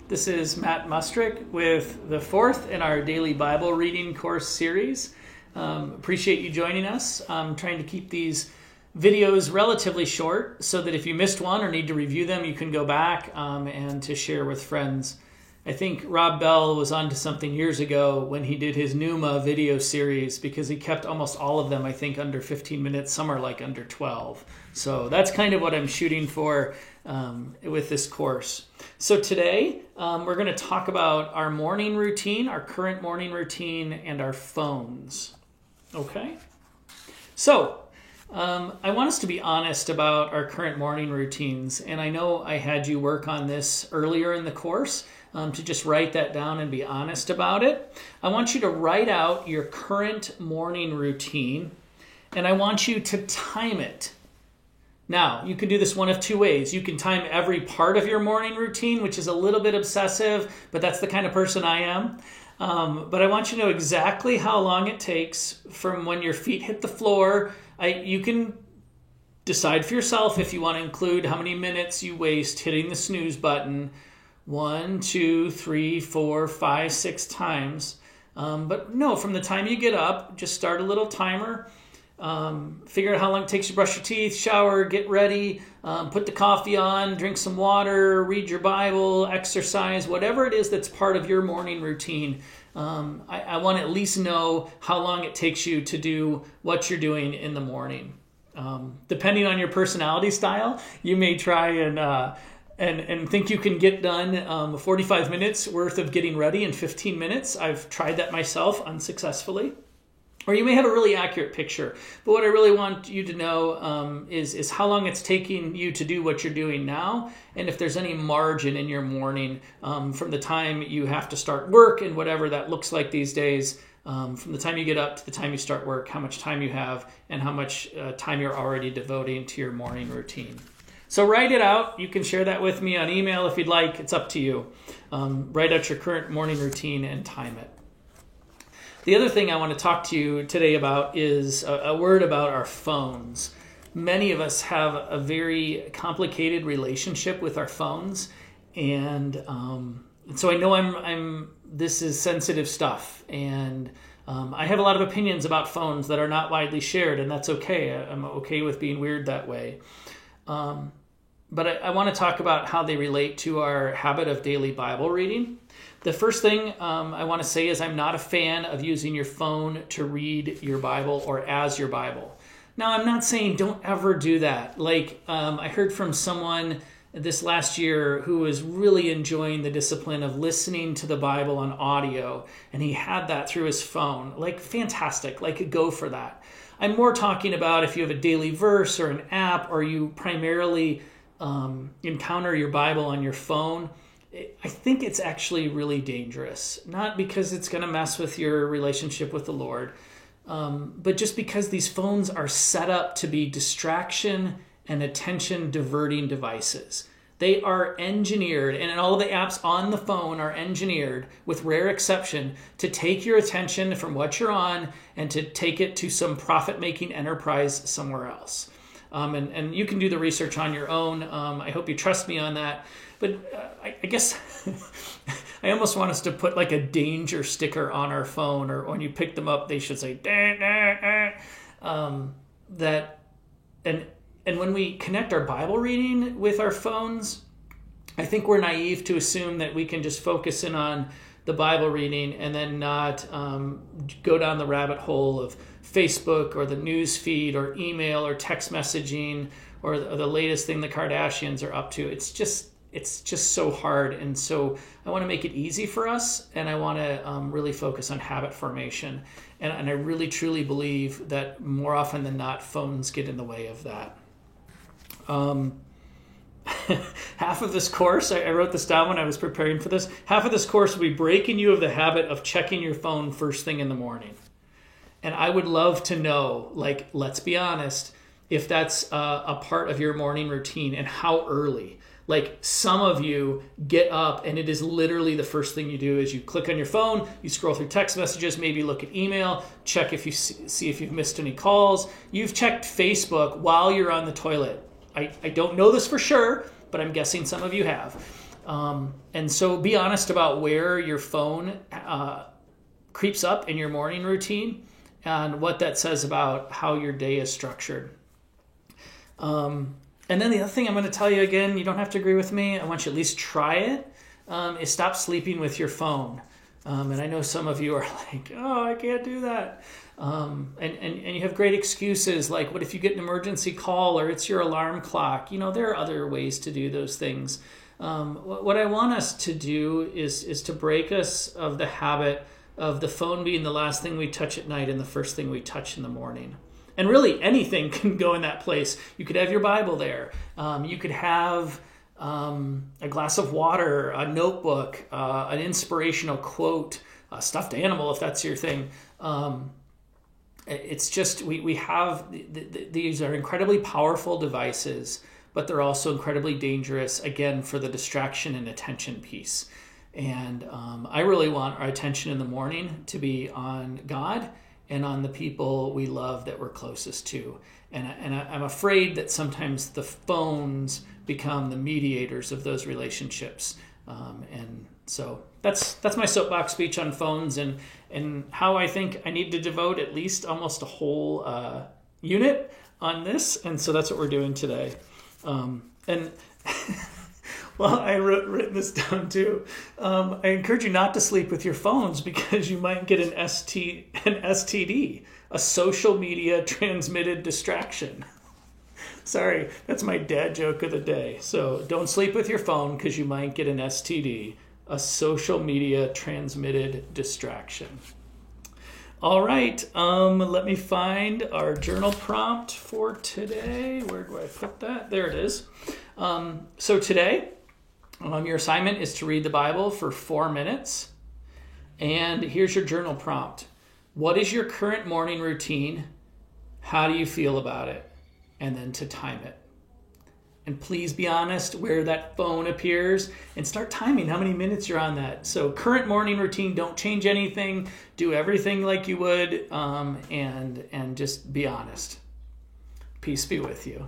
This is Matt Mustrick with the fourth in our daily Bible reading course series. Appreciate you joining us. I'm trying to keep these videos relatively short so that if you missed one or need to review them, you can go back and to share with friends. I think Rob Bell was onto something years ago when he did his Pneuma video series because he kept almost all of them, I think, under 15 minutes. Some are like under 12. So that's kind of what I'm shooting for with this course. So today we're going to talk about our morning routine, our current morning routine, and our phones. Okay? So I want us to be honest about our current morning routines. And I know I had you work on this earlier in the course. To just write that down and be honest about it. I want you to write out your current morning routine, and I want you to time it. Now, you can do this one of two ways. You can time every part of your morning routine, which is a little bit obsessive, but that's the kind of person I am. But I want you to know exactly how long it takes from when your feet hit the floor. You can decide for yourself if you want to include how many minutes you waste hitting the snooze button. 1, 2, 3, 4, 5, 6 times. But no, from the time you get up, just start a little timer. Figure out how long it takes you to brush your teeth, shower, get ready, put the coffee on, drink some water, read your Bible, exercise, whatever it is that's part of your morning routine. I want to at least know how long it takes you to do what you're doing in the morning. Depending on your personality style, you may try and think you can get done 45 minutes worth of getting ready in 15 minutes. I've tried that myself unsuccessfully. Or you may have a really accurate picture. But what I really want you to know is how long it's taking you to do what you're doing now, and if there's any margin in your morning from the time you have to start work and whatever that looks like these days, from the time you get up to the time you start work, how much time you have and how much time you're already devoting to your morning routine. So write it out. You can share that with me on email if you'd like. It's up to you. Write out your current morning routine and time it. The other thing I want to talk to you today about is a word about our phones. Many of us have a very complicated relationship with our phones, and so I know this is sensitive stuff, and I have a lot of opinions about phones that are not widely shared, and that's okay. I'm okay with being weird that way. But I want to talk about how they relate to our habit of daily Bible reading. The first thing I want to say is I'm not a fan of using your phone to read your Bible or as your Bible. Now, I'm not saying don't ever do that. I heard from someone this last year who was really enjoying the discipline of listening to the Bible on audio, and he had that through his phone. Fantastic. Go for that. I'm more talking about if you have a daily verse or an app, or you primarily encounter your Bible on your phone. I think it's actually really dangerous, not because it's going to mess with your relationship with the Lord, but just because these phones are set up to be distraction and attention diverting devices. They are engineered, and all the apps on the phone are engineered, with rare exception, to take your attention from what you're on and to take it to some profit-making enterprise somewhere else. And you can do the research on your own. I hope you trust me on that. But I guess I almost want us to put a danger sticker on our phone, or when you pick them up, they should say, "Dah, dah, dah." And when we connect our Bible reading with our phones, I think we're naive to assume that we can just focus in on the Bible reading and then not go down the rabbit hole of Facebook or the news feed or email or text messaging or the latest thing the Kardashians are up to. It's just so hard. And so I want to make it easy for us, and I want to really focus on habit formation. And I really, truly believe that more often than not, phones get in the way of that. Half of this course, I wrote this down when I was preparing for this, half of this course will be breaking you of the habit of checking your phone first thing in the morning. And I would love to know, let's be honest, if that's a part of your morning routine and how early. Some of you get up and it is literally the first thing you do is you click on your phone, you scroll through text messages, maybe look at email, check if you see if you've missed any calls. You've checked Facebook while you're on the toilet. I don't know this for sure, but I'm guessing some of you have. And so be honest about where your phone creeps up in your morning routine and what that says about how your day is structured. And then the other thing I'm going to tell you again, you don't have to agree with me, I want you to at least try it, is stop sleeping with your phone. And I know some of you are like, oh, I can't do that. And you have great excuses, like, what if you get an emergency call or it's your alarm clock? There are other ways to do those things. What I want us to do is to break us of the habit of the phone being the last thing we touch at night and the first thing we touch in the morning. And really, anything can go in that place. You could have your Bible there. You could have a glass of water, a notebook, an inspirational quote, a stuffed animal, if that's your thing. It's just, we have, these are incredibly powerful devices, but they're also incredibly dangerous, again, for the distraction and attention piece. And I really want our attention in the morning to be on God and on the people we love that we're closest to. And I'm afraid that sometimes the phones become the mediators of those relationships. And so that's my soapbox speech on phones and how I think I need to devote at least almost a whole unit on this. And so that's what we're doing today. And well, I written this down too. I encourage you not to sleep with your phones because you might get an STD, a social media transmitted distraction. Sorry, that's my dad joke of the day. So don't sleep with your phone because you might get an STD, a social media transmitted distraction. All right, let me find our journal prompt for today. Where do I put that? There it is. So today, your assignment is to read the Bible for 4 minutes. And here's your journal prompt. What is your current morning routine? How do you feel about it? And then to time it. And please be honest where that phone appears and start timing how many minutes you're on that. So current morning routine, don't change anything. Do everything like you would, and just be honest. Peace be with you.